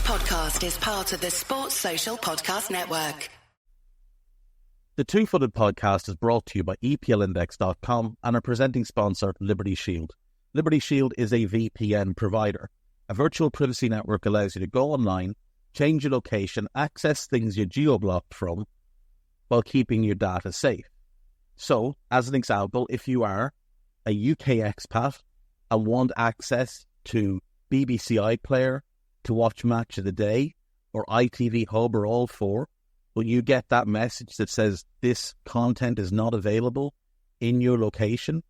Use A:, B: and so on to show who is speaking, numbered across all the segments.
A: podcast is part of the Sports Social Podcast Network.
B: The Two-Footed Podcast is brought to you by EPLindex.com and our presenting sponsor, Liberty Shield. Liberty Shield is a VPN provider. A virtual privacy network allows you to go online, change your location, access things you're geo-blocked from, while keeping your data safe. So, as an example, if you are a UK expat and want access to BBC iPlayer to watch Match of the Day, or ITV Hub, or all four, will you get that message that says this content is not available in your location?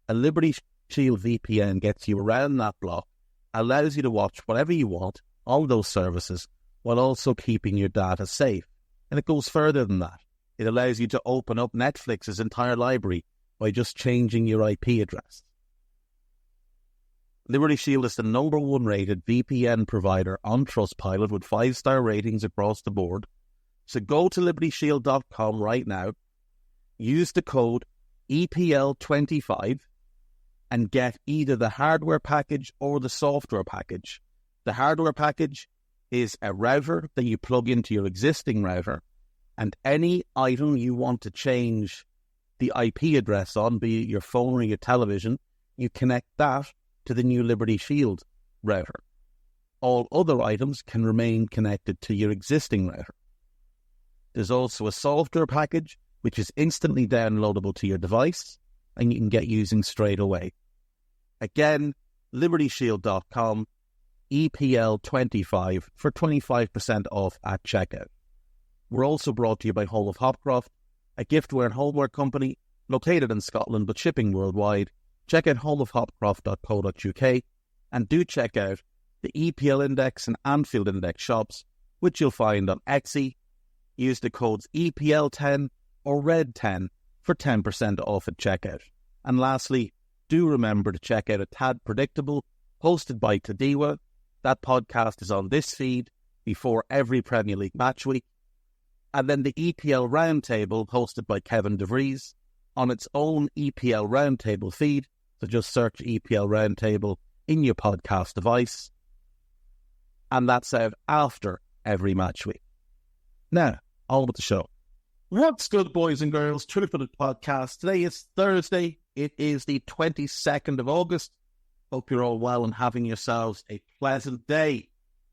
B: A Liberty Shield VPN gets you around that block, allows you to watch whatever you want on those services, while also keeping your data safe. And it goes further than that. It allows you to open up Netflix's entire library by just changing your IP address. Liberty Shield is the #1 rated VPN provider on Trustpilot with 5-star ratings across the board. So go to libertyshield.com right now, use the code EPL25 and get either the hardware package or the software package. The hardware package is a router that you plug into your existing router, and any item you want to change the IP address on, be it your phone or your television, you connect that to the new Liberty Shield router. All other items can remain connected to your existing router. There's also a software package, which is instantly downloadable to your device, and you can get using straight away. Again, libertyshield.com, EPL25 for 25% off at checkout. We're also brought to you by Home of Hopcroft, a giftware and homeware company located in Scotland but shipping worldwide. Check out homeofhopcroft.co.uk and do check out the EPL Index and Anfield Index shops, which you'll find on Etsy. Use the codes EPL10 or RED10 for 10% off at checkout. And lastly, do remember to check out A Tad Predictable, hosted by Tadiwa. That podcast is on this feed before every Premier League match week. And then the EPL Roundtable, hosted by Kevin DeVries, on its own EPL Roundtable feed. So just search EPL Roundtable in your podcast device. And that's out after every match week. Now, on with the show. What's good, boys and girls? Two-Footed Podcast. Today is Thursday. It is the 22nd of August. Hope you're all well and having yourselves a pleasant day.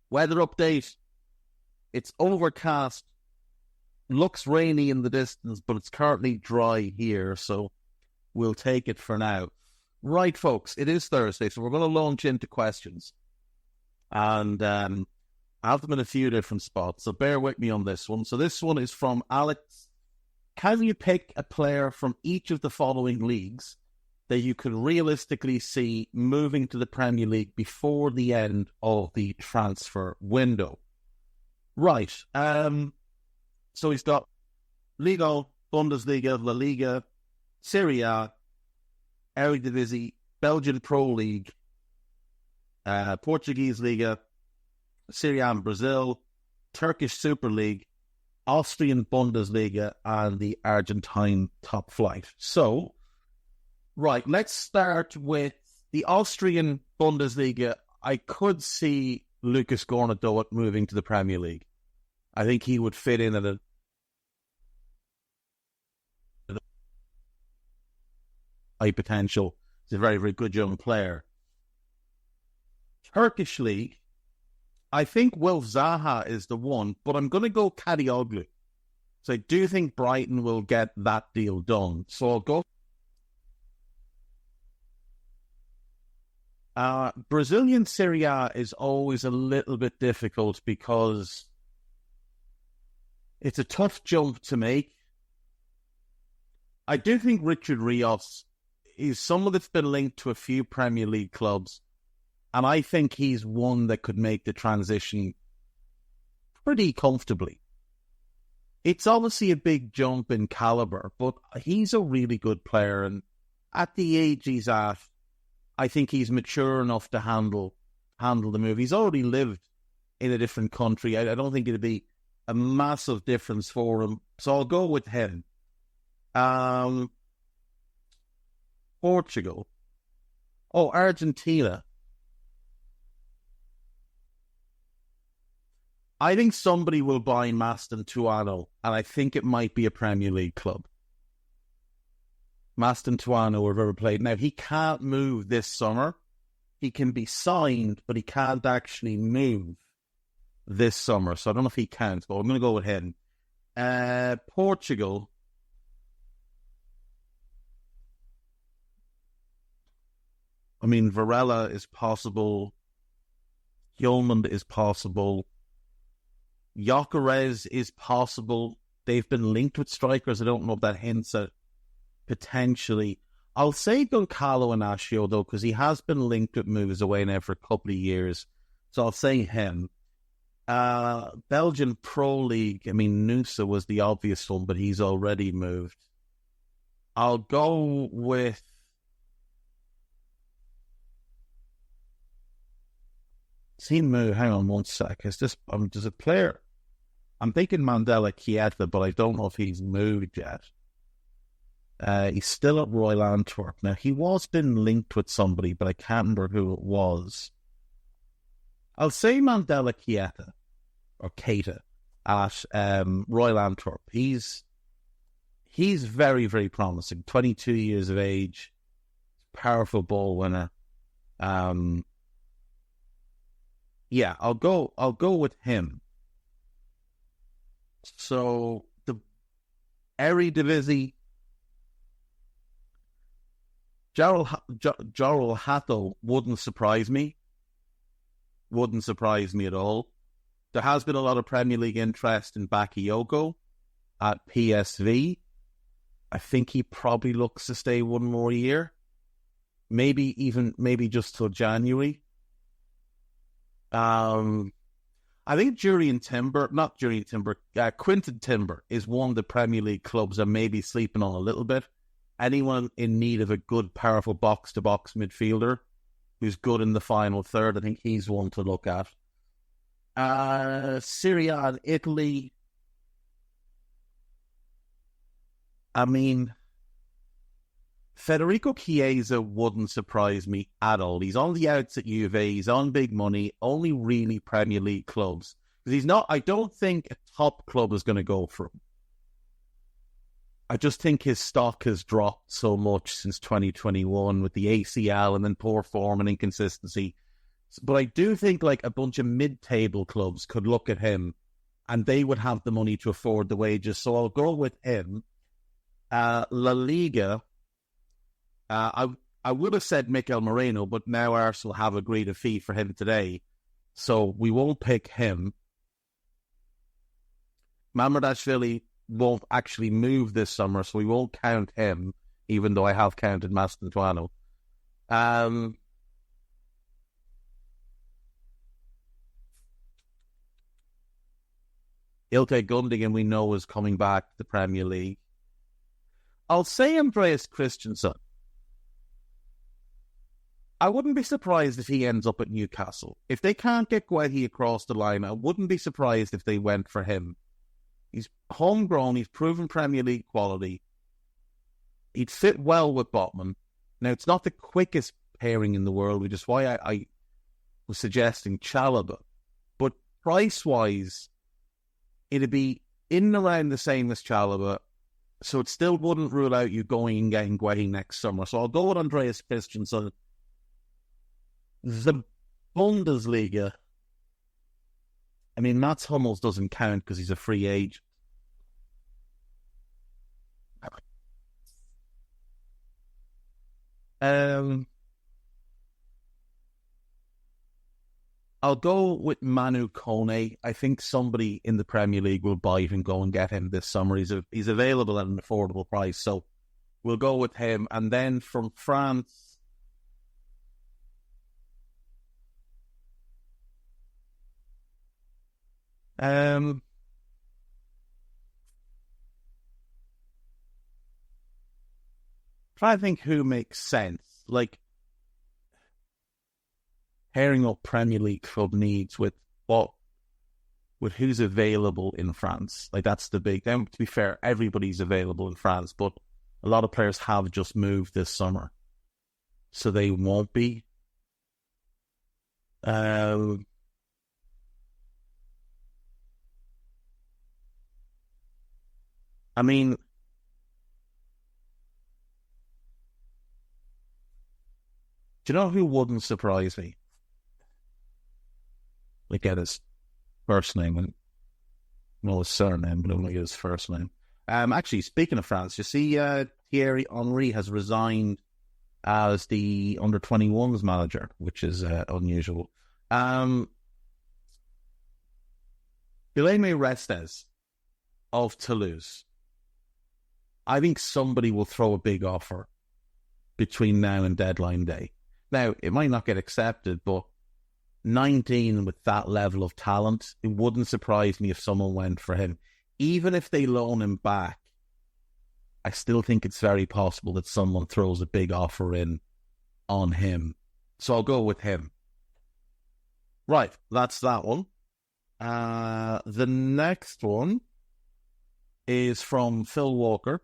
B: Weather update. It's overcast. Looks rainy in the distance, but it's currently dry here, so we'll take it for now. Right, folks, it is Thursday, so we're going to launch into questions. And I have them in a few different spots, so bear with me on this one. So this one is from Alex. Can you pick a player from each of the following leagues that you could realistically see moving to the Premier League before the end of the transfer window? Right. So he's got Liga, Bundesliga, La Liga, Serie A, Eredivisie, Belgian Pro League, Portuguese Liga, Serie A in Brazil, Turkish Super League, Austrian Bundesliga, and the Argentine Top Flight. So, right, let's start with the Austrian Bundesliga. I could see Lucas Gornadoit moving to the Premier League. I think he would fit in at a high potential. He's a very, very good young player. Turkish League, I think Wilf Zaha is the one, but I'm going to go Kadioglu. So I do think Brighton will get that deal done. So I'll go. Brazilian Serie A is always a little bit difficult because it's a tough jump to make. I do think Richard Rios is someone that's been linked to a few Premier League clubs, and I think he's one that could make the transition pretty comfortably. It's obviously a big jump in caliber, but he's a really good player, and at the age he's at, I think he's mature enough to handle the move. He's already lived in a different country. I don't think it'd be a massive difference for him, so I'll go with him. Portugal. Oh, Argentina. I think somebody will buy Mastantuono, and I think it might be a Premier League club. Mastantuono have ever played. Now, he can't move this summer. He can be signed, but he can't actually move this summer. So I don't know if he counts, but I'm going to go with him. Portugal. I mean, Varela is possible. Hjulmand is possible. Gyökeres is possible. They've been linked with strikers. I don't know if that hints at potentially. I'll say Goncalo Inacio, though, because he has been linked with moves away now for a couple of years. So I'll say him. Belgian Pro League, I mean, Nusa was the obvious one, but he's already moved. I'll go with... Seen move. Hang on one sec. There's a player. I'm thinking Mandela Chiesa, but I don't know if he's moved yet. He's still at Royal Antwerp. Now, he was been linked with somebody, but I can't remember who it was. I'll say Mandela Chiesa, or Keita, at Royal Antwerp. He's very, very promising. 22 years of age. Powerful ball winner. Yeah, I'll go with him. So the Eredivisie, Jarrell Hatto wouldn't surprise me. Wouldn't surprise me at all. There has been a lot of Premier League interest in Bakayoko at PSV. I think he probably looks to stay one more year. Maybe just till January. I think Quinton Timber is one of the Premier League clubs that may be sleeping on a little bit. Anyone in need of a good, powerful box-to-box midfielder who's good in the final third, I think he's one to look at. Serie A in Italy. I mean, Federico Chiesa wouldn't surprise me at all. He's on the outs at Juve. He's on big money. Only really Premier League clubs. Because he's not. I don't think a top club is going to go for him. I just think his stock has dropped so much since 2021 with the ACL and then poor form and inconsistency. But I do think like a bunch of mid-table clubs could look at him and they would have the money to afford the wages. So I'll go with him. La Liga. I would have said Mikel Moreno, but now Arsenal have agreed a fee for him today, so we won't pick him. Mamardashvili won't actually move this summer, so we won't count him, even though I have counted Mastantuono. Ilkay Gundogan, we know, is coming back to the Premier League. I'll say Andreas Christensen. I wouldn't be surprised if he ends up at Newcastle. If they can't get Guehi across the line, I wouldn't be surprised if they went for him. He's homegrown, he's proven Premier League quality. He'd fit well with Botman. Now, it's not the quickest pairing in the world, which is why I was suggesting Chalobah. But price-wise, it'd be in and around the same as Chalobah, so it still wouldn't rule out you going and getting Guehi next summer. So I'll go with Andreas Christensen. The Bundesliga, I mean, Mats Hummels doesn't count because he's a free agent. I'll go with Manu Kone. I think somebody in the Premier League will buy it and go and get him this summer. He's available at an affordable price, so we'll go with him. And then from France, trying to think who makes sense. Like pairing up Premier League club needs with who's available in France. Like that's the big. Then to be fair, everybody's available in France, but a lot of players have just moved this summer, so they won't be. I mean, do you know who wouldn't surprise me? Like, get his first name and his surname, but only his first name. Actually, speaking of France, you see, Thierry Henry has resigned as the under-21s manager, which is unusual. Guilherme Restes of Toulouse. I think somebody will throw a big offer between now and deadline day. Now, it might not get accepted, but 19 with that level of talent, it wouldn't surprise me if someone went for him. Even if they loan him back, I still think it's very possible that someone throws a big offer in on him. So I'll go with him. Right, that's that one. The next one is from Phil Walker.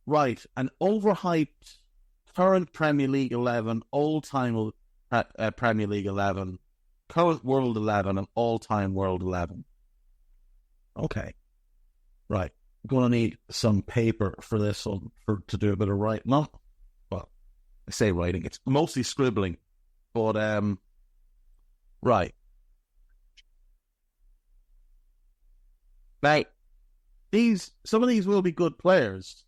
B: Right, an overhyped current Premier League 11, all-time Premier League 11, current World 11, and all-time World 11. Okay. Right. I'm going to need some paper for this one to do a bit of writing. No, well, I say writing. It's mostly scribbling. But, right. Now, some of these will be good players,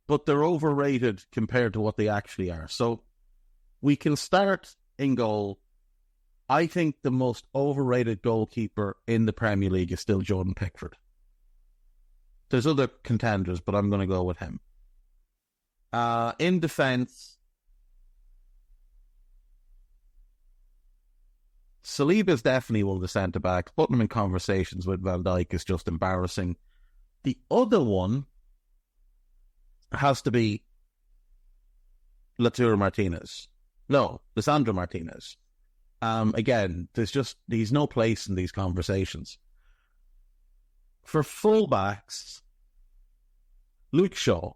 B: but they're overrated compared to what they actually are. So we can start in goal. I think the most overrated goalkeeper in the Premier League is still Jordan Pickford. There's other contenders, but I'm going to go with him. In defence, Saliba is definitely one of the centre-backs. Putting him in conversations with Van Dijk is just embarrassing. The other one has to be Lisandro Martinez. Again, he's no place in these conversations. For fullbacks, Luke Shaw.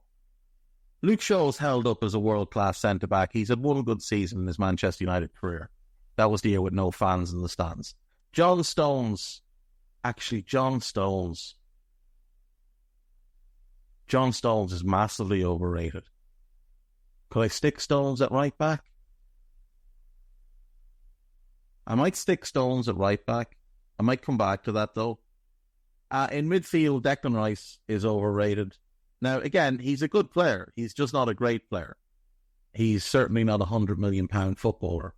B: Luke Shaw is held up as a world-class centre-back. He's had one good season in his Manchester United career. That was the year with no fans in the stands. John Stones is massively overrated. Could I stick Stones at right back? I might stick Stones at right back. I might come back to that, though. In midfield, Declan Rice is overrated. Now, again, he's a good player. He's just not a great player. He's certainly not a £100 million footballer.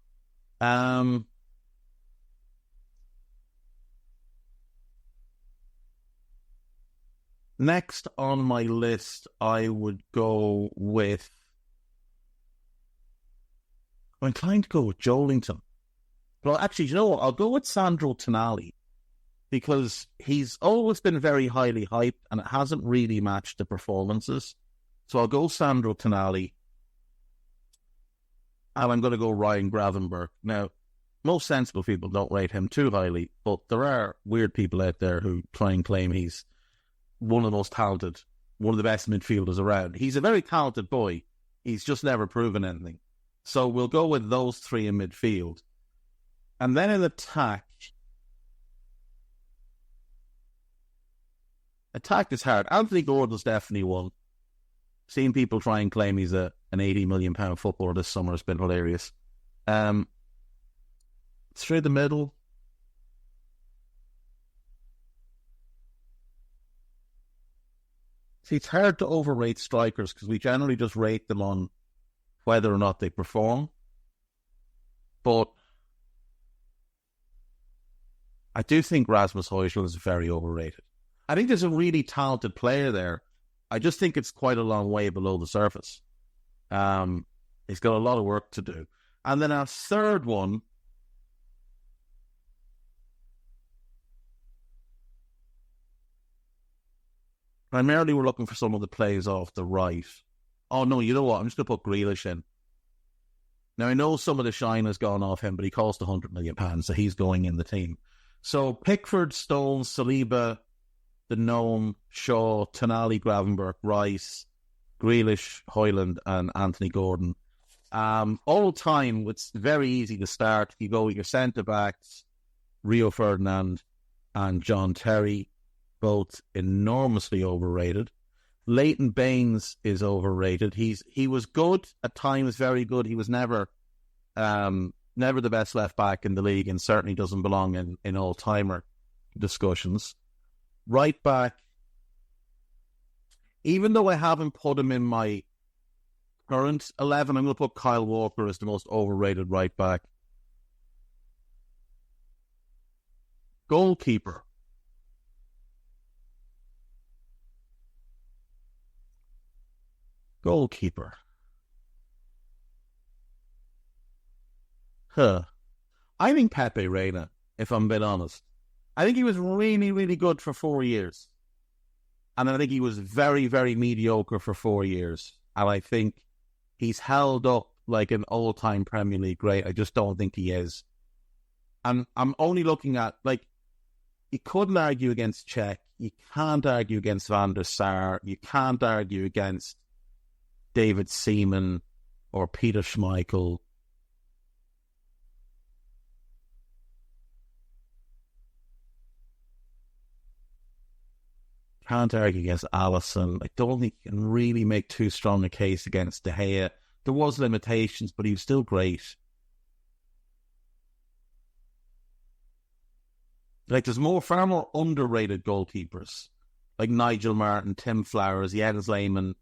B: Next on my list, I would go with... I'm inclined to go with Joelinton. But actually, you know what? I'll go with Sandro Tonali, because he's always been very highly hyped and it hasn't really matched the performances. So I'll go Sandro Tonali. And I'm going to go Ryan Gravenberch. Now, most sensible people don't rate him too highly, but there are weird people out there who try and claim he's one of the most talented, one of the best midfielders around. He's a very talented boy. He's just never proven anything. So we'll go with those three in midfield. And then in attack is hard. Anthony Gordon's definitely one. Seeing people try and claim he's an £80 million footballer this summer has been hilarious. Through the middle, see, it's hard to overrate strikers because we generally just rate them on whether or not they perform. But I do think Rasmus Højlund is very overrated. I think there's a really talented player there. I just think it's quite a long way below the surface. He's got a lot of work to do. And then our third one, primarily we're looking for someone that plays off the right. Oh no, you know what? I'm just going to put Grealish in. Now I know some of the shine has gone off him, but he cost £100 million, so he's going in the team. So Pickford, Stones, Saliba, the Gnome, Shaw, Tonali, Gravenberch, Rice, Grealish, Højlund, and Anthony Gordon. All time, it's very easy to start. You go with your centre-backs, Rio Ferdinand and John Terry. both enormously overrated. Leighton Baines is overrated. He was good at times, very good. He was never the best left back in the league, and certainly doesn't belong in all-timer discussions. Right back, even though I haven't put him in my current 11, I'm going to put Kyle Walker as the most overrated right back. Goalkeeper. I think Pepe Reina, if I'm being honest. I think he was really, really good for 4 years. And I think he was very, very mediocre for 4 years. And I think he's held up like an all-time Premier League great. I just don't think he is. And I'm only looking at, like, you couldn't argue against Cech. You can't argue against Van der Sar. You can't argue against David Seaman or Peter Schmeichel. Can't argue against Alisson. I don't think you can really make too strong a case against De Gea. There was limitations, but he was still great. Like, there's far more underrated goalkeepers, like Nigel Martin, Tim Flowers, Jens Lehmann,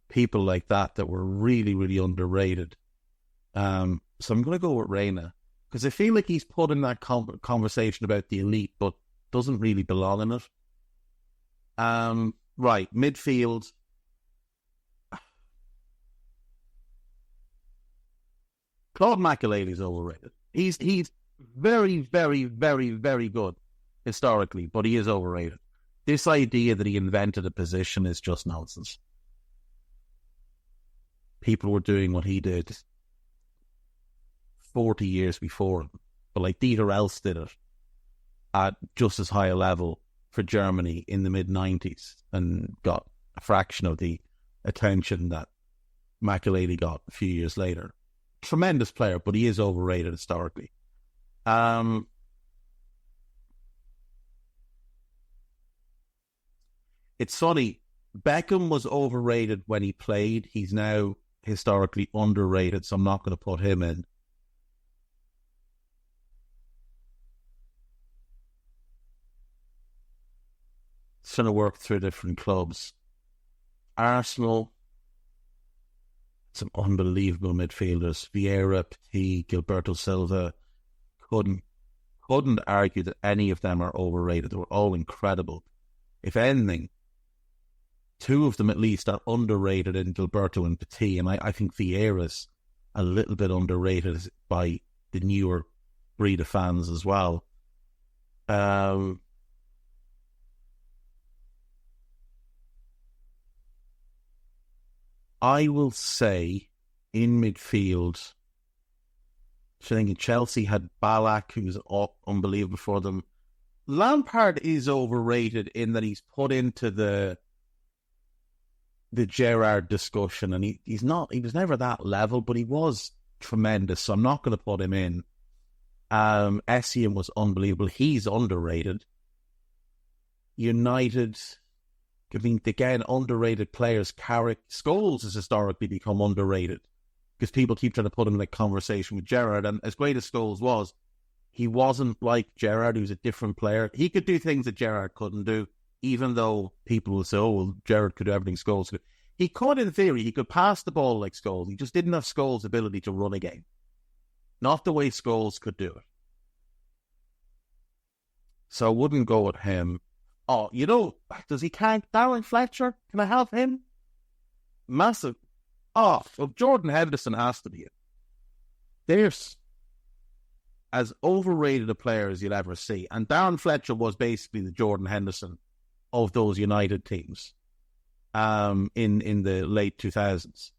B: people like that were really, really underrated. So I'm going to go with Reina, because I feel like he's put in that conversation about the elite, but doesn't really belong in it. Right, midfield. Claude Makelele is overrated. He's very, very, very, very good historically, but he is overrated. This idea that he invented a position is just nonsense. People were doing what he did 40 years before him, but like Dieter Else did it at just as high a level for Germany in the mid-90s and got a fraction of the attention that Makelele got a few years later. Tremendous player, but he is overrated historically. It's funny, Beckham was overrated when he played. He's now historically underrated, so I'm not going to put him in. It's going to work through different clubs. Arsenal, some unbelievable midfielders. Vieira, Petit, Gilberto Silva. Couldn't argue that any of them are overrated. They were all incredible. If anything, two of them at least are underrated in Gilberto and Petit, and I think Vieira's a little bit underrated by the newer breed of fans as well. I will say in midfield, I think Chelsea had Ballack, who was unbelievable for them. Lampard is overrated in that he's put into the Gerrard discussion, and he was never that level, but he was tremendous, so I'm not going to put him in. Essien was unbelievable. He's underrated. United, I mean, again, underrated players. Carrick, Scholes has historically become underrated because people keep trying to put him in a conversation with Gerrard, and as great as Scholes was, he wasn't like Gerrard, who's a different player. He could do things that Gerrard couldn't do, even though people will say, oh, well, Gerrard could do everything Scholes could. He could, in theory, he could pass the ball like Scholes. He just didn't have Scholes' ability to run a game. Not the way Scholes could do it. So I wouldn't go with him. Oh, does he count Darren Fletcher? Can I have him? Massive. Oh, well, Jordan Henderson has to be it. There's as overrated a player as you'll ever see. And Darren Fletcher was basically the Jordan Henderson of those United teams in the late 2000s.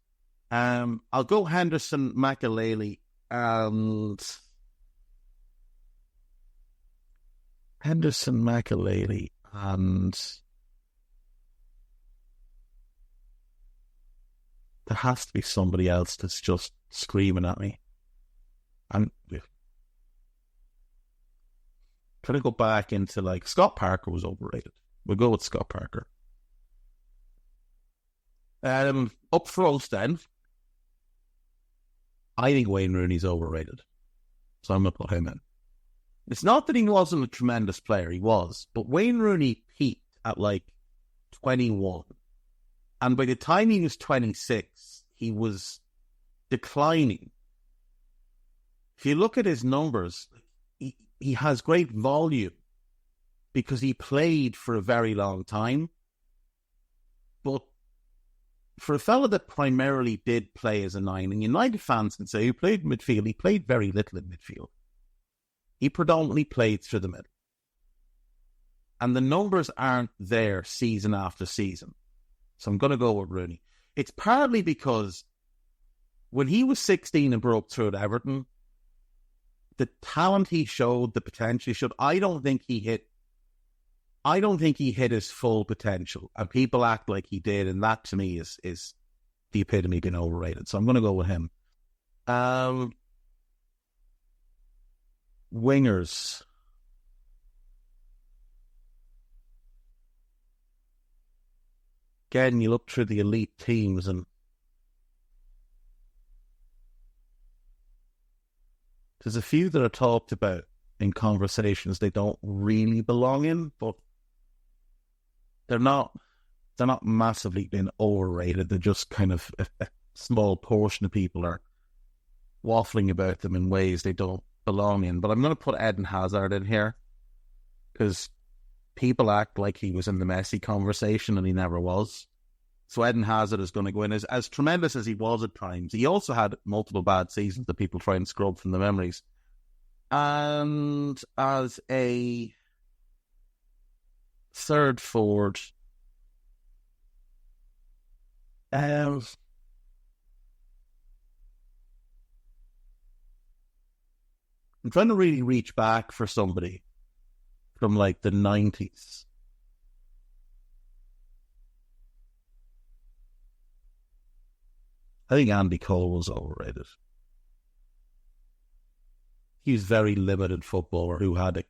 B: I'll go Henderson, Makelele, and there has to be somebody else that's just screaming at me. I'm trying to go back into, like, Scott Parker was overrated. We'll go with Scott Parker. Up front then, I think Wayne Rooney's overrated. So I'm going to put him in. It's not that he wasn't a tremendous player, he was, but Wayne Rooney peaked at like 21. And by the time he was 26, he was declining. If you look at his numbers, he has great volume because he played for a very long time. But for a fella that primarily did play as a 9, and United fans can say he played midfield, he played very little in midfield. He predominantly played through the middle. And the numbers aren't there season after season. So I'm going to go with Rooney. It's partly because when he was 16 and broke through at Everton, the talent he showed, the potential he showed, I don't think he hit his full potential. And people act like he did, and that to me is the epitome of being overrated. So I'm going to go with him. Wingers. Again, you look through the elite teams and there's a few that are talked about in conversations they don't really belong in, but they're not massively being overrated. They're just kind of a small portion of people are waffling about them in ways they don't belong in. But I'm going to put Eden Hazard in here because people act like he was in the Messi conversation and he never was. So Eden Hazard is going to go in. As tremendous as he was at times, he also had multiple bad seasons that people try and scrub from the memories. And as a third forward, I'm trying to really reach back for somebody from like the 90s. I think Andy Cole was overrated. He's a very limited footballer who had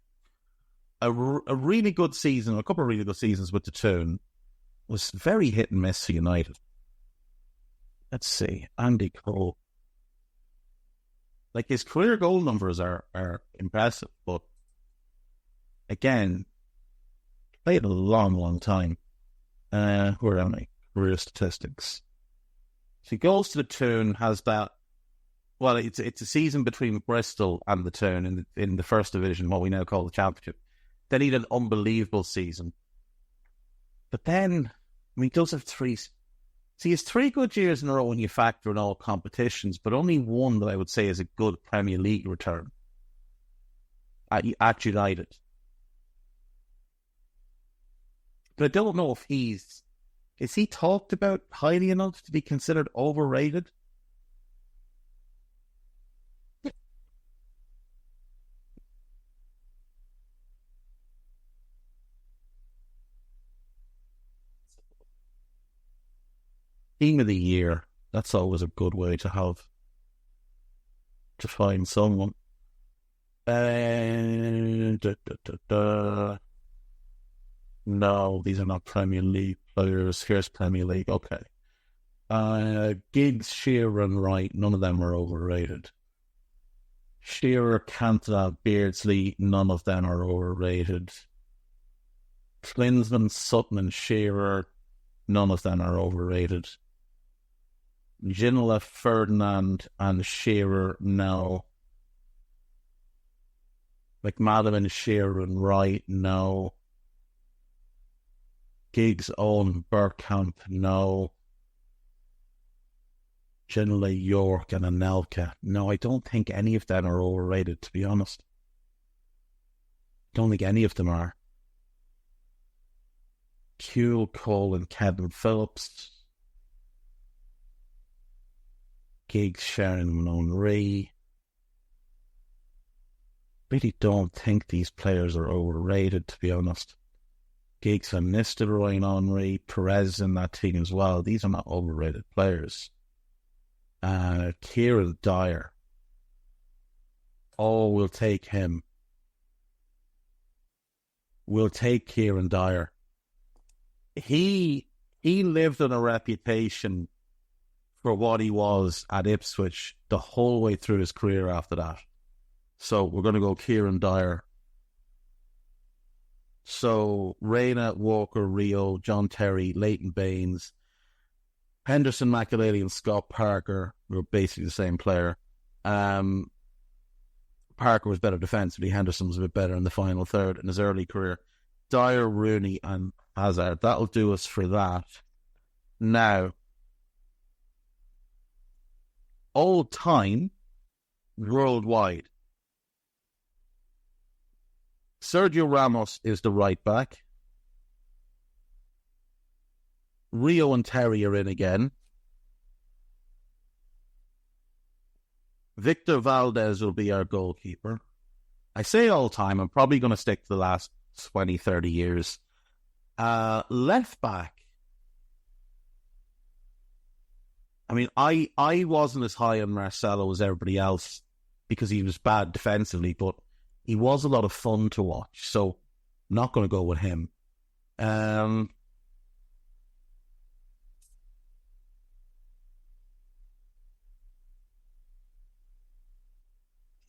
B: a really good season, a couple of really good seasons with the Toon. Was very hit and miss for United. Let's see, Andy Cole. Like his career goal numbers are impressive, but again, played a long time. Where am I? Career statistics. So he goes to the Toon, has that. Well, it's a season between Bristol and the Toon in the first division, what we now call the Championship. Then he had an unbelievable season. But then, he does have three. See, he has 3 good years in a row when you factor in all competitions, but only one that I would say is a good Premier League return at United. But I don't know if is he talked about highly enough to be considered overrated? Team of the year. That's always a good way to find someone. No, these are not Premier League players. Here's Premier League. Okay. Giggs, Shearer and Wright, none of them are overrated. Shearer, Cantona, Beardsley, none of them are overrated. Klinsmann, Sutton and Shearer, none of them are overrated. Ginola, Ferdinand and Shearer, no. McManaman, Shearer and Wright, no. Giggs, Owen, Bergkamp, no. Ginola, York and Anelka, no. I don't think any of them are overrated, to be honest. Don't think any of them are. Kuehl, Cole and Kevin Phillips. Giggs, Sheringham and Henry. Really don't think these players are overrated, to be honest. Giggs and Nistelrooy and Henry, Perez in that team as well. These are not overrated players. Kieran Dyer. Oh, we'll take him. We'll take Kieran Dyer. he lived on a reputation for what he was at Ipswich the whole way through his career after that. So we're going to go Kieran Dyer. So Reina, Walker, Rio, John Terry, Leighton Baines, Henderson, McAlealy, and Scott Parker were basically the same player. Parker was better defensively. Henderson was a bit better in the final third in his early career. Dyer, Rooney, and Hazard. That'll do us for that. Now, all time, worldwide. Sergio Ramos is the right back. Rio and Terry are in again. Victor Valdez will be our goalkeeper. I say all time, I'm probably going to stick to the last 20, 30 years. Left back. I mean, I wasn't as high on Marcelo as everybody else because he was bad defensively, but he was a lot of fun to watch, so I'm not going to go with him. That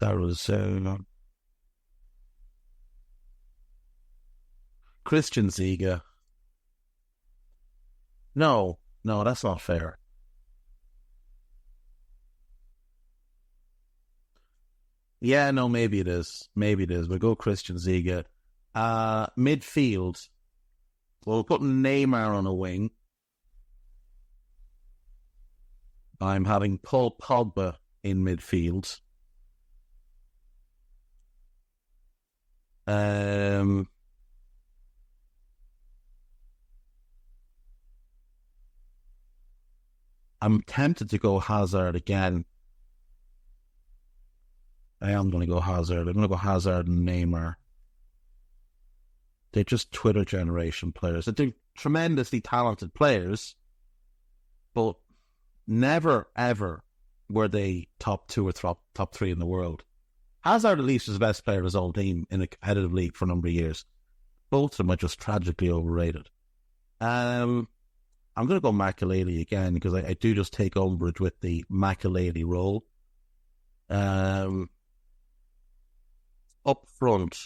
B: was Christian Ziga. No, that's not fair. Yeah, no, maybe it is. We'll go Christian Ziga. Midfield. We'll put Neymar on a wing. I'm having Paul Pogba in midfield. I'm tempted to go Hazard again. I am going to go Hazard. I'm going to go Hazard and Neymar. They're just Twitter generation players. They're tremendously talented players, but never, ever were they top two or top three in the world. Hazard at least was the best player of his own team in a competitive league for a number of years. Both of them are just tragically overrated. I'm going to go McAlealy again because I do just take umbrage with the McAlealy role. Up front,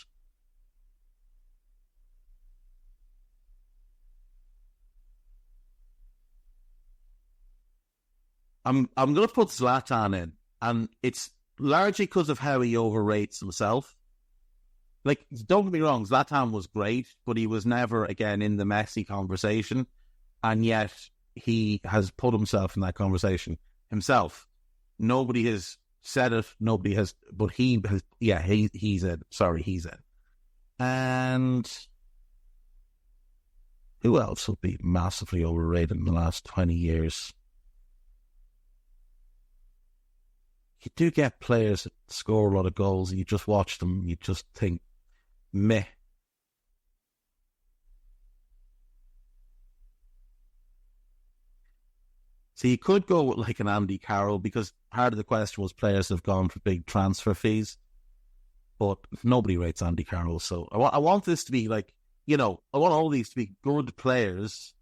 B: I'm going to put Zlatan in, and it's largely because of how he overrates himself. Like, don't get me wrong, Zlatan was great, but he was never again in the Messi conversation, and yet he has put himself in that conversation himself. Nobody has said it, nobody has, but he has, yeah, he's in. Sorry, he's in. And who else will be massively overrated in the last 20 years? You do get players that score a lot of goals, and you just watch them, you just think, meh. So you could go with like an Andy Carroll, because part of the question was players have gone for big transfer fees, but nobody rates Andy Carroll. So I want this to be like, I want all these to be good players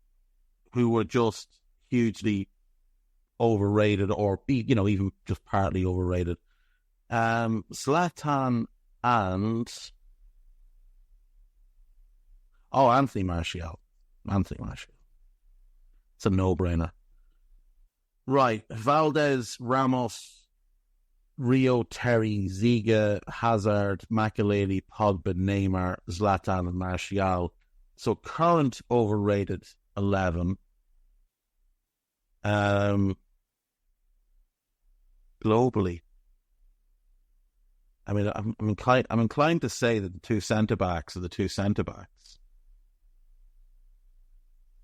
B: who were just hugely overrated or, even just partly overrated. Zlatan and... Anthony Martial. It's a no-brainer. Right, Valdez, Ramos, Rio, Terry, Ziga, Hazard, McAlealy, Pogba, Neymar, Zlatan, and Martial. So current overrated 11. Globally, I mean, I'm inclined to say that the two centre backs are the two centre backs.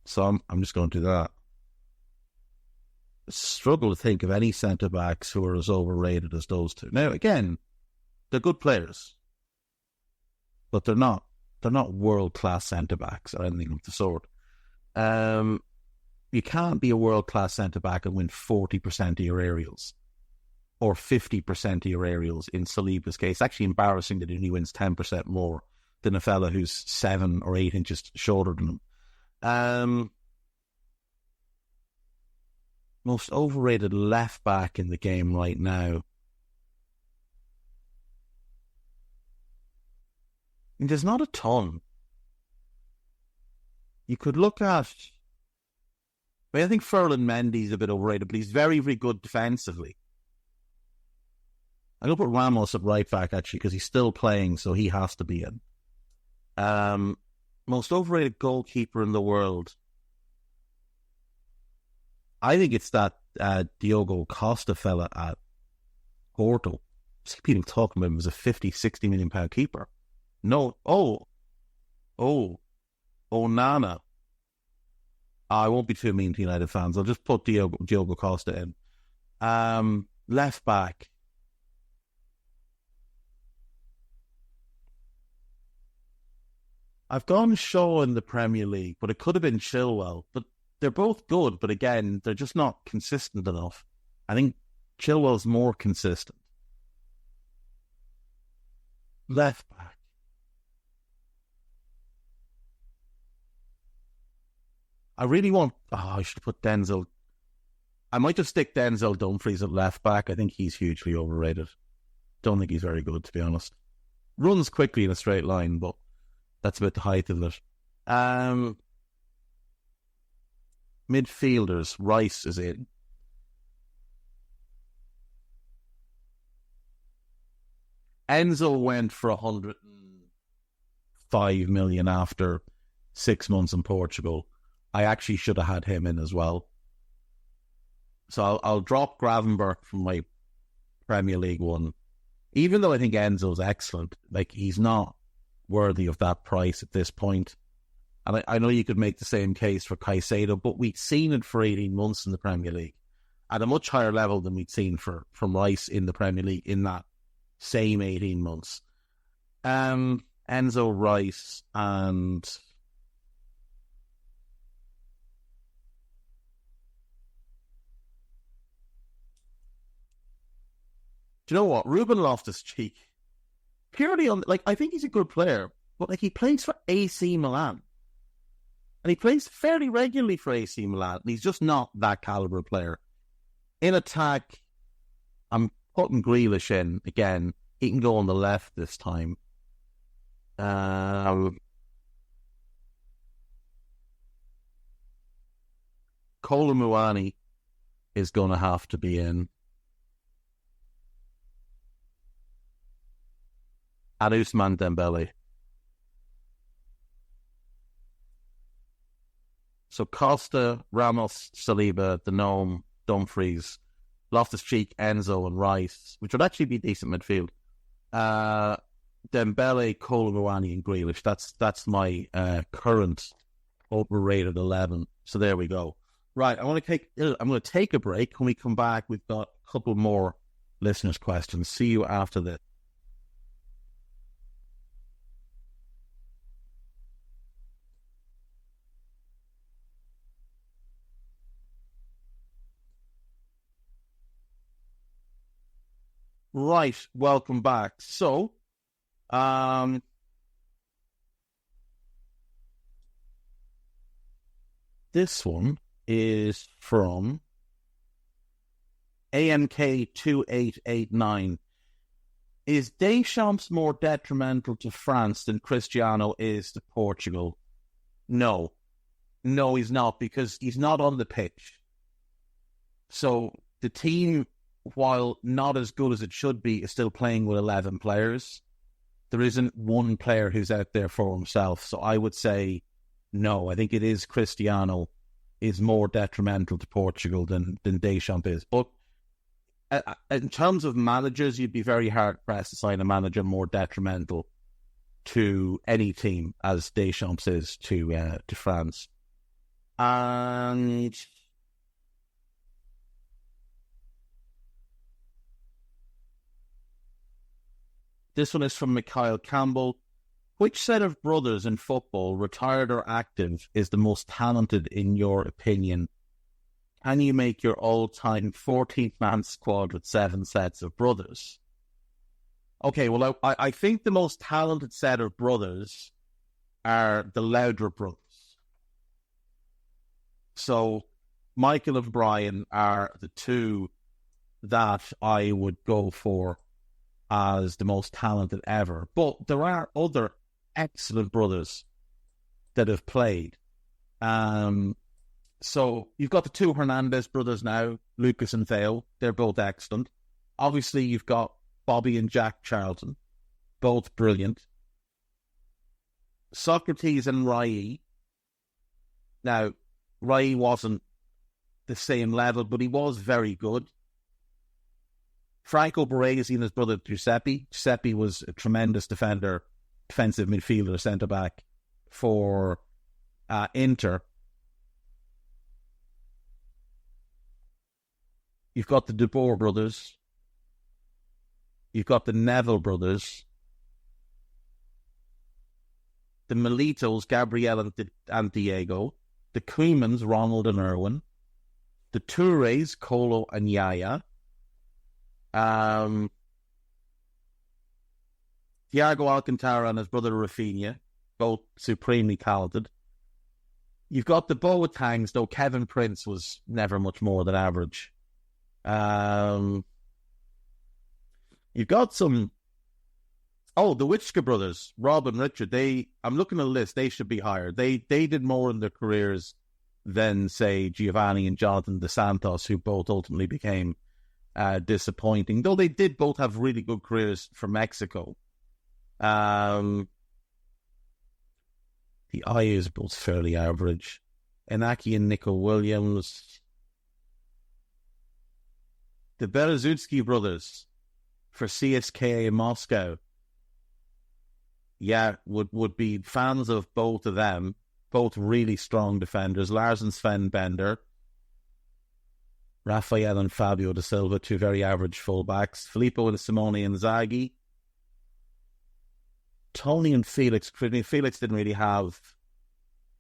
B: So I'm just going to do that. Struggle to think of any centre backs who are as overrated as those two. Now, again, they're good players, but they're not world class centre backs or anything of the sort. You can't be a world class centre back and win 40% of your aerials or 50% of your aerials. In Saliba's case, actually embarrassing that he only wins 10% more than a fella who's 7 or 8 inches shorter than him. Most overrated left back in the game right now. And there's not a ton. You could look at... I think Ferland Mendy's a bit overrated, but he's very, very good defensively. I'm going to put Ramos at right back, actually, because he's still playing, so he has to be in. Most overrated goalkeeper in the world. I think it's that Diogo Costa fella at Porto. People talking about him as a 50, 60 million pound keeper. No. Nana. I won't be too mean to United fans. I'll just put Diogo Costa in. Left back. I've gone Shaw in the Premier League, but it could have been Chilwell. But they're both good, but again, they're just not consistent enough. I think Chilwell's more consistent. Left back. I really want... I should put Denzel... I might just stick Denzel Dumfries at left back. I think he's hugely overrated. Don't think he's very good, to be honest. Runs quickly in a straight line, but that's about the height of it. Midfielders. Rice is in. Enzo went for 105 million after 6 months in Portugal. I actually should have had him in as well. So I'll drop Gravenberch from my Premier League one. Even though I think Enzo's excellent, like, he's not worthy of that price at this point. And I know you could make the same case for Caicedo, but we'd seen it for 18 months in the Premier League at a much higher level than we'd seen from Rice in the Premier League in that same 18 months. Enzo, Rice, and... Do you know what? Ruben Loftus-Cheek, purely on, like, I think he's a good player, but, like, he plays for AC Milan. And he plays fairly regularly for AC Milan. And he's just not that caliber of player. In attack, I'm putting Grealish in again. He can go on the left this time. Kolo Muani is going to have to be in. And Ousmane Dembele. So Costa, Ramos, Saliba, the Gnome, Dumfries, Loftus-Cheek, Enzo, and Rice, which would actually be decent midfield. Dembele, Kolo Muani, and Grealish. That's my current overrated 11. So there we go. Right, I'm going to take a break. When we come back, we've got a couple more listeners' questions. See you after this. Right, welcome back. So, this one is from AMK2889. Is Deschamps more detrimental to France than Cristiano is to Portugal? No. No, he's not, because he's not on the pitch. So, the team, while not as good as it should be, is still playing with 11 players. There isn't one player who's out there for himself. So I would say no. I think it is Cristiano is more detrimental to Portugal than Deschamps is. But in terms of managers, you'd be very hard-pressed to sign a manager more detrimental to any team as Deschamps is to France. And... this one is from Mikhail Campbell. Which set of brothers in football, retired or active, is the most talented in your opinion? Can you make your all-time 14th-man squad with 7 sets of brothers? Okay, well, I think the most talented set of brothers are the Lauder brothers. So Michael and Brian are the two that I would go for as the most talented ever. But there are other excellent brothers that have played. So you've got the two Hernandez brothers now, Lucas and Theo. They're both excellent. Obviously, you've got Bobby and Jack Charlton, both brilliant. Socrates and Rai. Now, Rai wasn't the same level, but he was very good. Franco Baresi and his brother Giuseppe. Giuseppe was a tremendous defender, defensive midfielder, centre-back for Inter. You've got the De Boer brothers. You've got the Neville brothers. The Melitos, Gabriel and Diego. The Koemans, Ronald and Erwin. The Toures, Colo and Yaya. Thiago Alcantara and his brother Rafinha, both supremely talented. You've got the Boatangs, though Kevin Prince was never much more than average. You've got some... Oh, the Witschke brothers, Rob and Richard, I'm looking at a list, they should be higher. They did more in their careers than, say, Giovanni and Jonathan Dos Santos, who both ultimately became disappointing, though they did both have really good careers for Mexico. The Ayers both fairly average. Inaki and Nico Williams. The Berezutsky brothers for CSKA Moscow. Yeah, would be fans of both of them. Both really strong defenders. Lars and Sven Bender. Rafael and Fabio da Silva, two very average fullbacks. Filippo and Simone Inzaghi. Tony and Felix. Felix didn't really have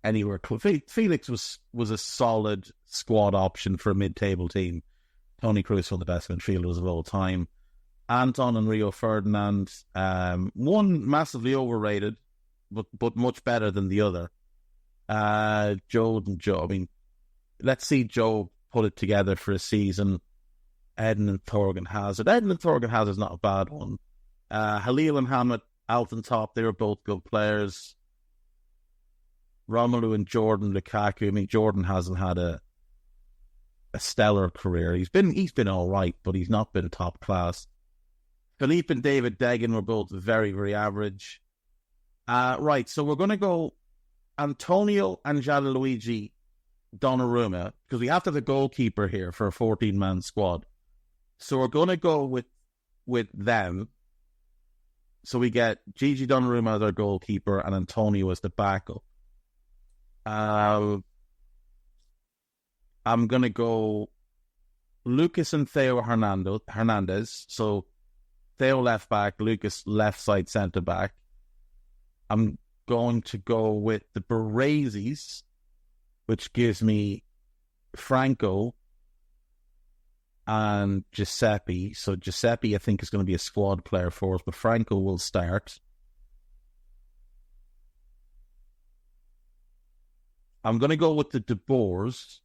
B: anywhere close. Felix was a solid squad option for a mid-table team. Tony Cruz, one of the best midfielders of all time. Anton and Rio Ferdinand. One massively overrated, but much better than the other. Joe and Joe. I mean, let's see Joe put it together for a season. Eden and Thorgan Hazard. Eden and Thorgan Hazard's not a bad one. Halil and Hamlet, Alton Top, they were both good players. Romelu and Jordan Lukaku. I mean, Jordan hasn't had a stellar career. He's been all right, but he's not been top class. Philippe and David Deggan were both very, very average. Right, so we're going to go Antonio and Gianluigi Donnarumma, because we have to have a goalkeeper here for a 14-man squad. So we're going to go with them. So we get Gigi Donnarumma as our goalkeeper and Antonio as the backup. I'm going to go Lucas and Theo Hernandez. So Theo left back, Lucas left side centre back. I'm going to go with the Beresis, which gives me Franco and Giuseppe. So Giuseppe, I think, is going to be a squad player for us, but Franco will start. I'm going to go with the De Boers.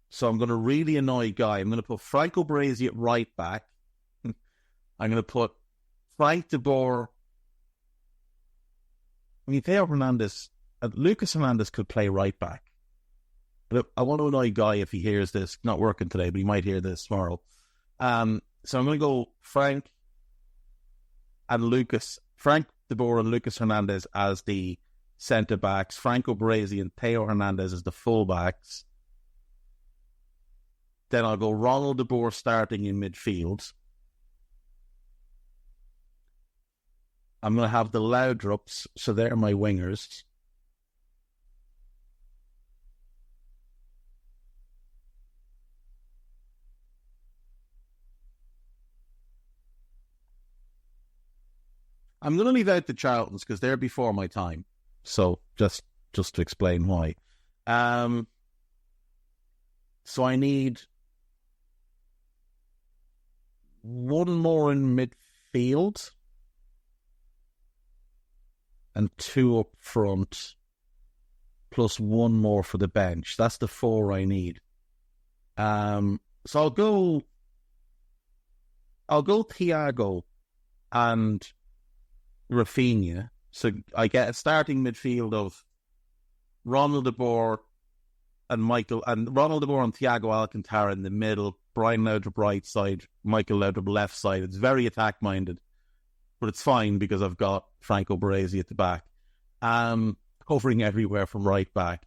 B: So I'm going to really annoy Guy. I'm going to put Franco Baresi at right back. I'm going to put Frank De Boer. I mean, Theo Hernandez, Lucas Hernandez could play right back. But I want to annoy Guy if he hears this. Not working today, but he might hear this tomorrow. So I'm going to go Frank and Lucas. Frank De Boer and Lucas Hernandez as the centre-backs. Franco Baresi and Theo Hernandez as the full-backs. Then I'll go Ronald De Boer starting in midfield. I'm going to have the Laudrups, so they're my wingers. I'm going to leave out the Charltons because they're before my time. So just to explain why. So I need one more in midfield and two up front. plus one more for the bench. That's the 4 I need. So I'll go Thiago and Rafinha. So I get a starting midfield of Ronald de Boer and Ronald de Boer and Thiago Alcantara in the middle, Brian Laudrup right side, Michael Laudrup left side. It's very attack-minded, but it's fine because I've got Franco Baresi at the back, covering everywhere from right back.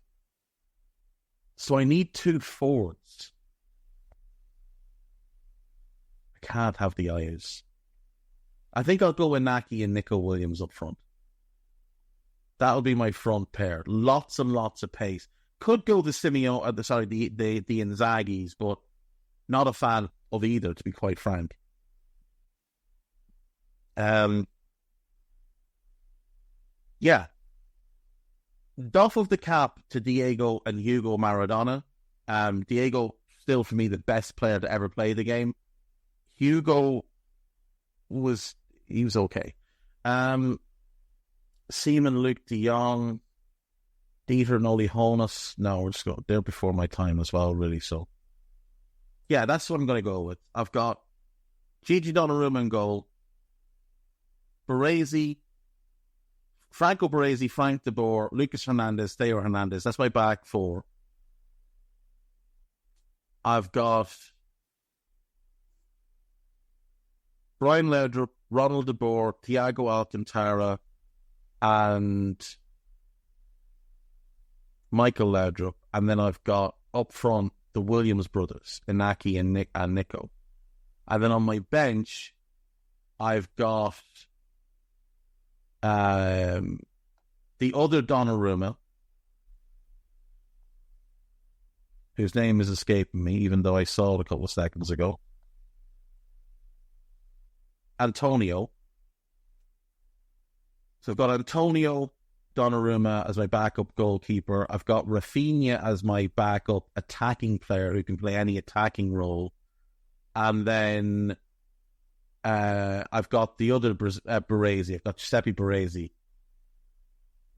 B: So I need 2 forwards. I can't have the Ayers. I think I'll go Inaki and Nico Williams up front. That'll be my front pair. Lots and lots of pace. Could go the Inzagis, but not a fan of either, to be quite frank. Yeah. Doff of the cap to Diego and Hugo Maradona. Diego, still for me, the best player to ever play the game. Hugo was okay. Seaman, Luke de Jong, Dieter and Oli Hoeneß. No, we're just going. They're before my time as well, really. So, yeah, that's what I'm going to go with. I've got Gigi Donnarumma in goal, Baresi, Franco Baresi, Frank de Boer, Lucas Hernandez, Theo Hernandez. That's my back 4. I've got Brian Laudrup, Ronald de Boer, Thiago Alcantara, and Michael Laudrup. And then I've got up front the Williams brothers, Inaki and Nico. And then on my bench, I've got the other Donnarumma, whose name is escaping me, even though I saw it a couple of seconds ago. Antonio. So I've got Antonio Donnarumma as my backup goalkeeper. I've got Rafinha as my backup attacking player who can play any attacking role. And then I've got the other Baresi. I've got Giuseppe Baresi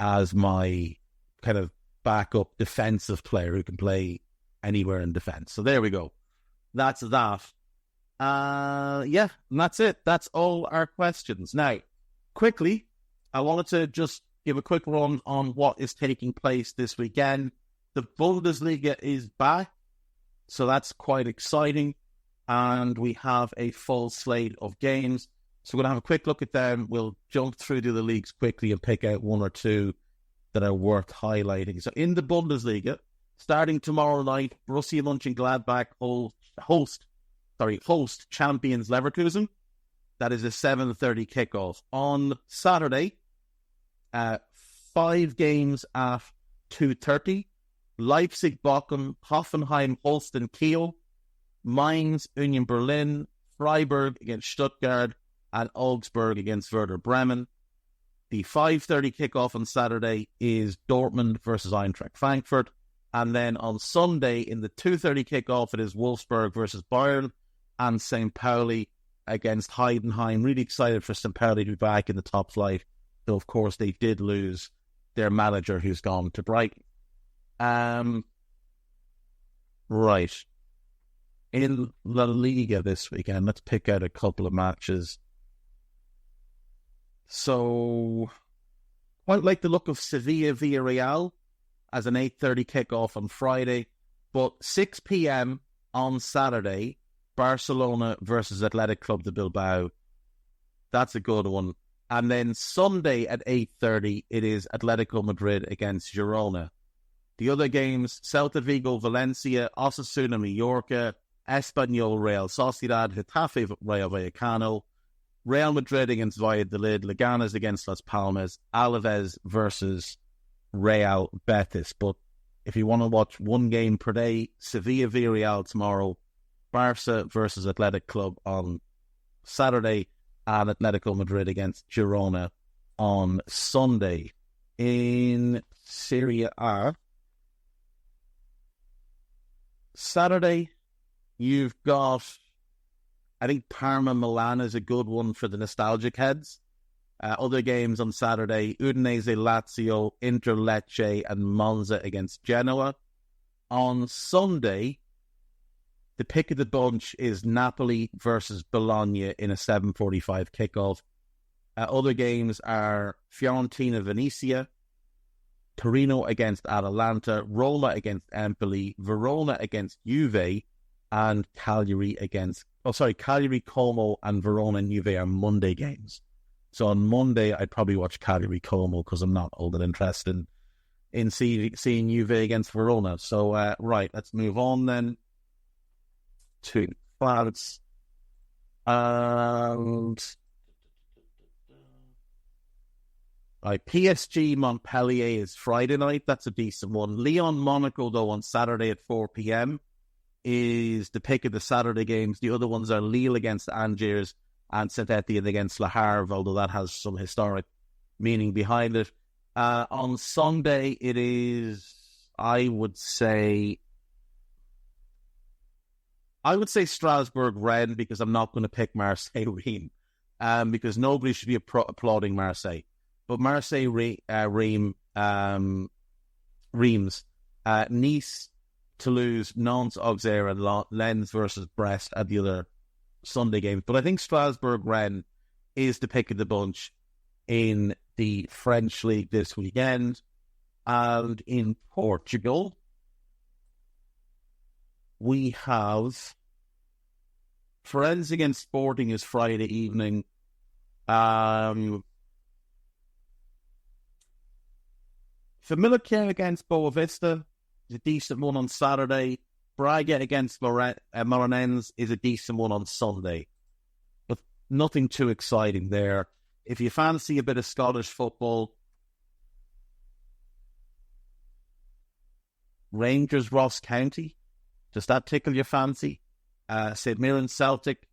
B: as my kind of backup defensive player who can play anywhere in defense. So there we go. That's that. Yeah, and that's it. That's all our questions. Now, quickly, I wanted to just give a quick run on what is taking place this weekend. The Bundesliga is back, so that's quite exciting. And we have a full slate of games. So we're going to have a quick look at them. We'll jump through to the leagues quickly and pick out 1 or 2 that are worth highlighting. So in the Bundesliga, starting tomorrow night, Borussia Mönchengladbach host champions Leverkusen. That is a 7:30 kickoff. On Saturday, 5 games at 2:30. Leipzig, Bochum, Hoffenheim, Holstein, Kiel, Mainz, Union Berlin, Freiburg against Stuttgart, and Augsburg against Werder Bremen. The 5:30 kickoff on Saturday is Dortmund versus Eintracht Frankfurt. And then on Sunday, in the 2:30 kickoff, it is Wolfsburg versus Bayern and St. Pauli against Heidenheim. Really excited for St. Pauli to be back in the top flight. Though, of course, they did lose their manager who's gone to Brighton. Right. In La Liga this weekend, let's pick out a couple of matches. So, quite like the look of Sevilla Villarreal as an 8:30 kickoff on Friday. But 6 p.m. on Saturday, Barcelona versus Athletic Club de Bilbao. That's a good one. And then Sunday at 8:30, it is Atletico Madrid against Girona. The other games, Celta Vigo, Valencia, Osasuna, Mallorca, Espanyol, Real Sociedad, Getafe, Rayo Vallecano, Real Madrid against Valladolid, Leganes against Las Palmas, Alaves versus Real Betis. But if you want to watch one game per day, Sevilla Villarreal tomorrow, Barca versus Athletic Club on Saturday, and Atletico Madrid against Girona on Sunday. In Serie A, Saturday, you've got, I think Parma Milan is a good one for the nostalgic heads. Other games on Saturday, Udinese, Lazio, Inter Lecce, and Monza against Genoa. On Sunday, the pick of the bunch is Napoli versus Bologna in a 7:45 kickoff. Other games are Fiorentina, Venezia, Torino against Atalanta, Roma against Empoli, Verona against Juve, and Cagliari, Como, and Verona and Juve are Monday games. So on Monday, I'd probably watch Cagliari, Como because I'm not all that interested in seeing Juve against Verona. So, right, let's move on then to France. And PSG Montpellier is Friday night. That's a decent one. Lyon Monaco, though, on Saturday at 4 p.m. is the pick of the Saturday games. The other ones are Lille against Angers and Saint-Etienne against Le Havre, although that has some historic meaning behind it. On Sunday, it is, I would say Strasbourg-Rennes, because I'm not going to pick Marseille-Reims, because nobody should be applauding Marseille. But Marseille-Reims, Nice, Toulouse, Nantes, Auxerre, and Lens versus Brest at the other Sunday games. But I think Strasbourg-Rennes is the pick of the bunch in the French league this weekend. And in Portugal, we have Farense against Sporting is Friday evening. Famalicão against Boa Vista is a decent one on Saturday. Braga against Moreirense is a decent one on Sunday. But nothing too exciting there. If you fancy a bit of Scottish football, Rangers Ross County, does that tickle your fancy? St Mirren Celtic,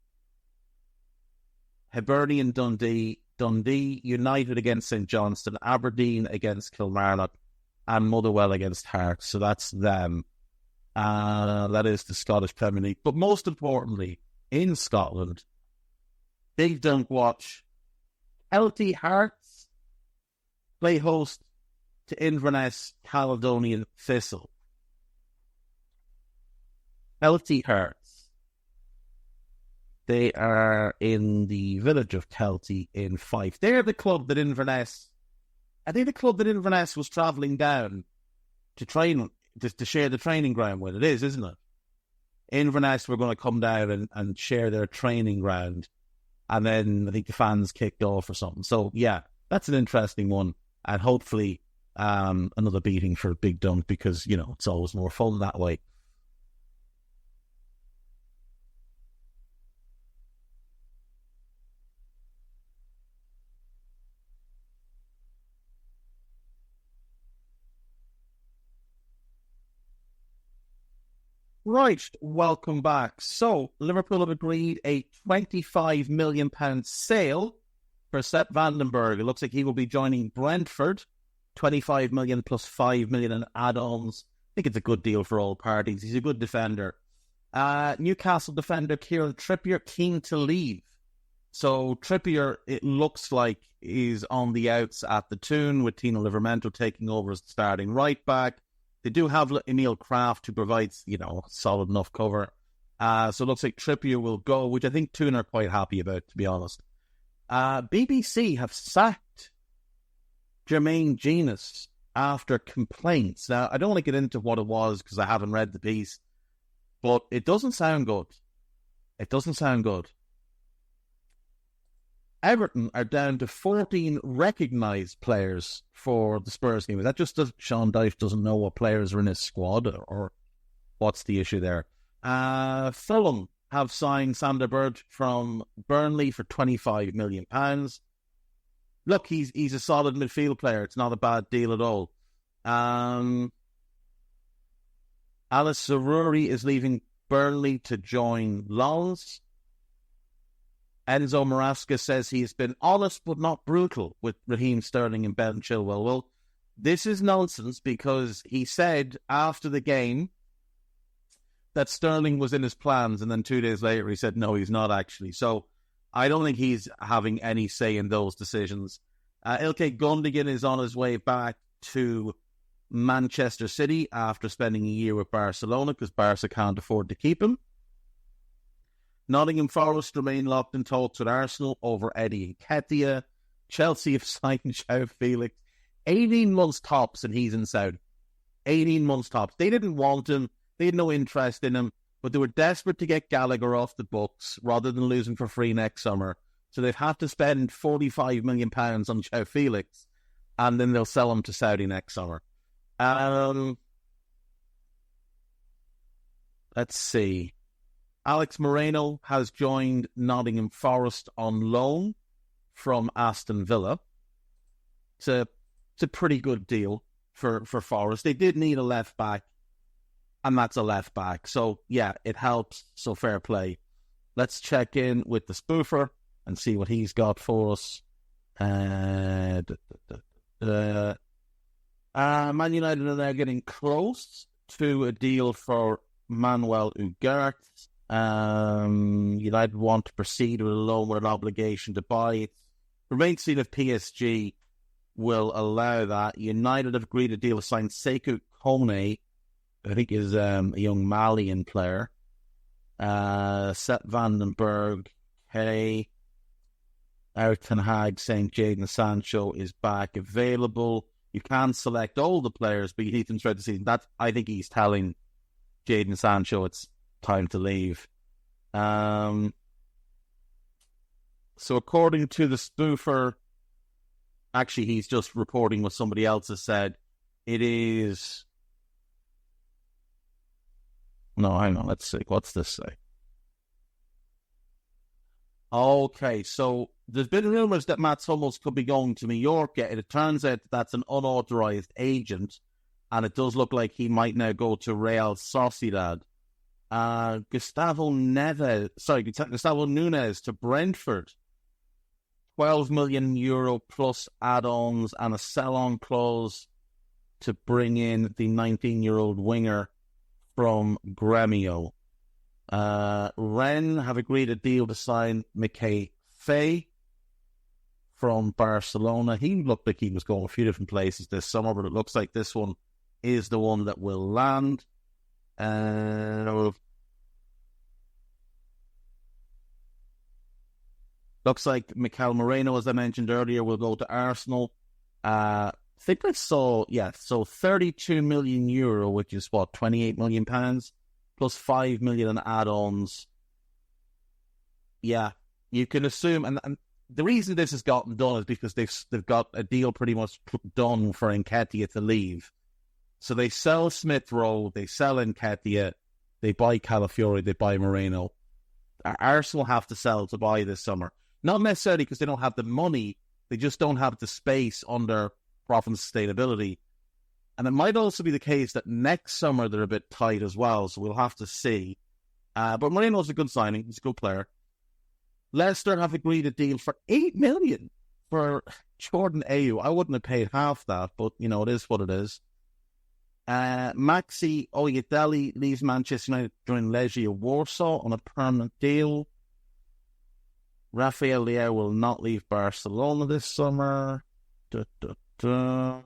B: Hibernian Dundee, Dundee United against St Johnstone, Aberdeen against Kilmarnock, and Motherwell against Hearts. So that's them. That is the Scottish Premier League. But most importantly, in Scotland, Big Dunk Watch, Kelty Hearts play host to Inverness Caledonian Thistle. Kelty Hearts. They are in the village of Kelty in Fife. They're the club that Inverness, I think the club that Inverness was travelling down to train, to share the training ground with. It is, isn't it? Inverness were going to come down and share their training ground. And then I think the fans kicked off or something. So, yeah, that's an interesting one. And hopefully another beating for Big Dunk because, you know, it's always more fun that way. Right, welcome back. So, Liverpool have agreed a £25 million sale for Sepp Vandenberg. It looks like he will be joining Brentford, £25 million plus £5 million in add-ons. I think it's a good deal for all parties. He's a good defender. Newcastle defender Kieran Trippier keen to leave. So, Trippier, it looks like, is on the outs at the Toon, with Tino Livramento taking over as the starting right-back. They do have Emil Kraft, who provides, you know, solid enough cover. So it looks like Trippier will go, which I think Toon are quite happy about, to be honest. BBC have sacked Jermaine Genius after complaints. Now, I don't want to get into what it was because I haven't read the piece, but it doesn't sound good. It doesn't sound good. Everton are down to 14 recognised players for the Spurs game. Is that just that Sean Dyche doesn't know what players are in his squad, or what's the issue there? Fulham have signed Sander Berge from Burnley for £25 million. Look, he's a solid midfield player. It's not a bad deal at all. Alice Saruri is leaving Burnley to join Lens. Enzo Marasca says he has been honest but not brutal with Raheem Sterling and Ben Chilwell. Well, this is nonsense because he said after the game that Sterling was in his plans, and then 2 days later he said, no, he's not actually. So I don't think he's having any say in those decisions. Ilkay Gundogan is on his way back to Manchester City after spending a year with Barcelona because Barca can't afford to keep him. Nottingham Forest remain locked in talks with Arsenal over Eddie Nketiah. Chelsea have signed João Felix. 18 months tops and he's in Saudi. 18 months tops. They didn't want him. They had no interest in him. But they were desperate to get Gallagher off the books rather than lose him for free next summer. So they've had to spend £45 million on João Felix, and then they'll sell him to Saudi next summer. Let's see. Alex Moreno has joined Nottingham Forest on loan from Aston Villa. It's a pretty good deal for Forest. They did need a left back, and that's a left back. So, yeah, it helps. So, fair play. Let's check in with the spoofer and see what he's got for us. Man United are now getting close to a deal for Manuel Ugarte. United want to proceed with a loan with an obligation to buy it. Remains seen if PSG will allow that. United have agreed a deal to sign Sekou Kone, I think is a young Malian player. Seth Vandenberg, Hey, Eric Ten Hag saying Jadon Sancho is back available. You can select all the players, but you need them throughout the season. I think he's telling Jadon Sancho it's time to leave. So according to the spoofer, actually he's just reporting what somebody else has said. It is... No, hang on, let's see. What's this say? Okay, so there's been rumours that Mats Hummels could be going to Mallorca. It turns out that's an unauthorised agent, and it does look like he might now go to Real Sociedad. Gustavo Nunes to Brentford. €12 million plus add-ons and a sell-on clause to bring in the 19-year-old winger from Gremio. Rennes have agreed a deal to sign Mickey Faye from Barcelona. He looked like he was going a few different places this summer, but it looks like this one is the one that will land. Looks like Mikel Moreno, as I mentioned earlier, will go to Arsenal. I think I saw, so €32 million, which is what, £28 million, plus £5 million in add-ons. Yeah, you can assume, and the reason this has gotten done is because they've got a deal pretty much done for Nketiah to leave. So they sell Smith Rowe, they sell Nketiah, they buy Calafiori, they buy Moreno. Arsenal have to sell to buy this summer. Not necessarily because they don't have the money, they just don't have the space under profit and sustainability. And it might also be the case that next summer they're a bit tight as well, so we'll have to see. But Moreno's a good signing, he's a good player. Leicester have agreed a deal for $8 million for Jordan Ayew. I wouldn't have paid half that, but you know, it is what it is. Maxi Oyedele leaves Manchester United during Legia Warsaw on a permanent deal. Rafael Leao will not leave Barcelona this summer. Yasser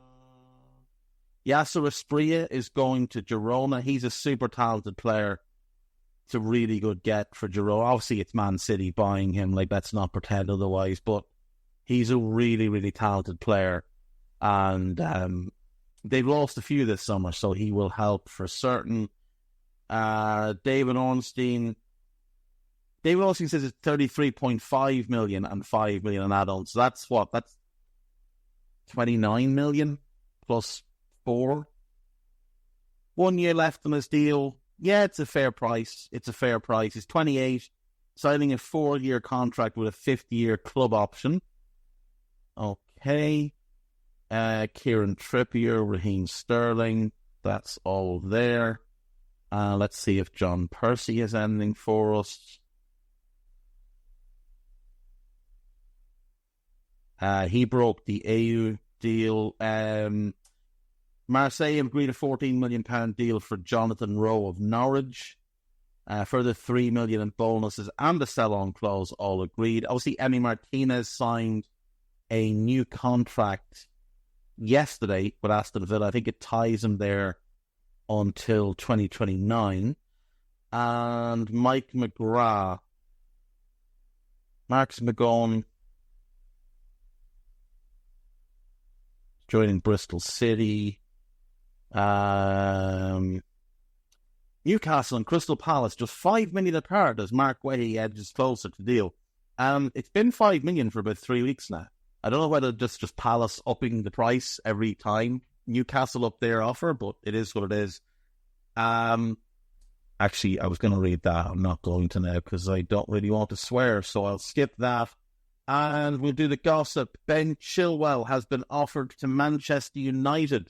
B: Asprilla is going to Girona. He's a super talented player. It's a really good get for Girona. Obviously, it's Man City buying him. Like, let's not pretend otherwise. But he's a really, really talented player. And they've lost a few this summer, so he will help for certain. David Ornstein says it's 33.5 million and 5 million in add-ons. So that's what? That's 29 million plus 4. 1 year left on his deal. Yeah, it's a fair price. He's 28, signing a 4-year contract with a 5th-year club option. Okay. Kieran Trippier, Raheem Sterling. That's all there. Let's see if John Percy has anything for us. He broke the AU deal. Marseille agreed a £14 million deal for Jonathan Rowe of Norwich. Further 3 million in bonuses and the sell-on clause all agreed. Obviously, Emi Martinez signed a new contract yesterday with Aston Villa. I think it ties him there until 2029. And Mike McGrath, Marcus McGowan, joining Bristol City. Newcastle and Crystal Palace just 5 million apart as Mark Weahy edges closer to deal. It's been 5 million for about 3 weeks now. I don't know whether just Palace upping the price every time Newcastle up their offer, but it is what it is. Actually, I was going to read that. I'm not going to now because I don't really want to swear, so I'll skip that. And we'll do the gossip. Ben Chilwell has been offered to Manchester United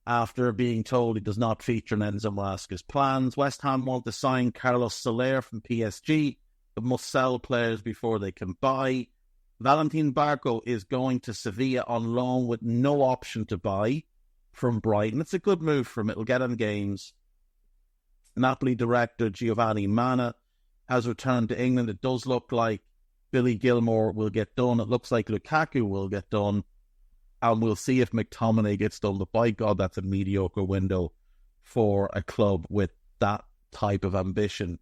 B: after being told he does not feature in Enzo Maresca's plans. West Ham want to sign Carlos Soler from PSG, but must sell players before they can buy. Valentin Barco is going to Sevilla on loan with no option to buy from Brighton. It's a good move for him. It'll get him games. Napoli director Giovanni Manna has returned to England. It does look like Billy Gilmore will get done. It looks like Lukaku will get done. And we'll see if McTominay gets done. But by God, that's a mediocre window for a club with that type of ambition.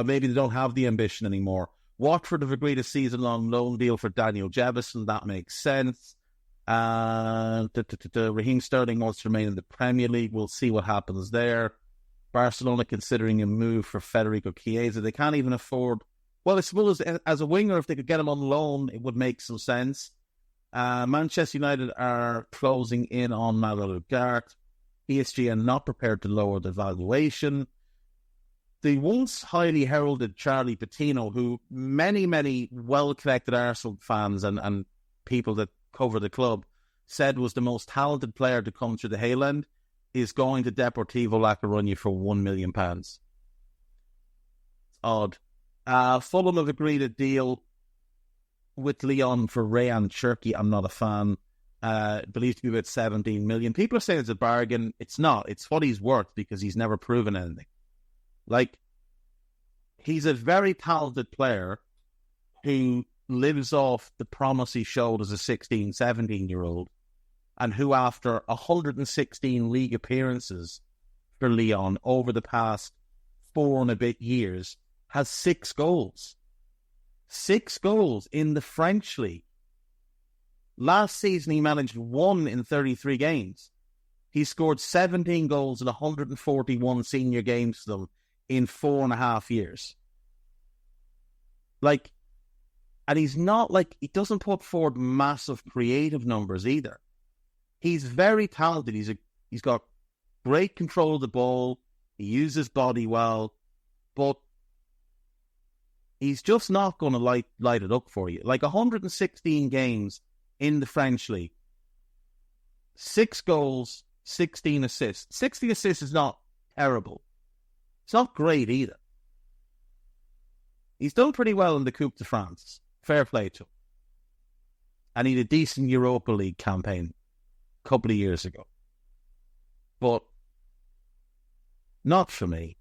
B: Maybe they don't have the ambition anymore. Watford have agreed a season-long loan deal for Daniel Jevison. That makes sense. Raheem Sterling wants to remain in the Premier League. We'll see what happens there. Barcelona considering a move for Federico Chiesa. They can't even afford... Well, I suppose as a winger, if they could get him on loan, it would make some sense. Manchester United are closing in on Manuel Ugarte. PSG are not prepared to lower the valuation. The once highly heralded Charlie Patino, who many well-connected Arsenal fans and people that cover the club said was the most talented player to come through the Hayland, is going to Deportivo La Coruña for £1 million. It's odd. Fulham have agreed a deal with Lyon for Rayan Cherki. I'm not a fan. Believed to be about 17 million. People are saying it's a bargain. It's not. It's what he's worth because he's never proven anything. Like, he's a very talented player who lives off the promise he showed as a 16, 17-year-old and who, after 116 league appearances for Lyon over the past 4 and a bit years, has 6 goals. 6 goals in the French league. Last season, he managed 1 in 33 games. He scored 17 goals in 141 senior games for them in 4.5 years. Like, and he's not like, he doesn't put forward massive creative numbers either. He's very talented. He's got great control of the ball. He uses his body well, but he's just not going to light it up for you. Like 116 games in the French league, 6 goals, 16 assists. 60 assists is not terrible. It's not great either. He's done pretty well in the Coupe de France. Fair play to him. And he had a decent Europa League campaign a couple of years ago. But not for me.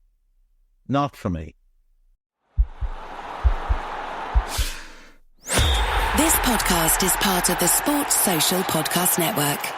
B: Not for me.
A: This podcast is part of the Sports Social Podcast Network.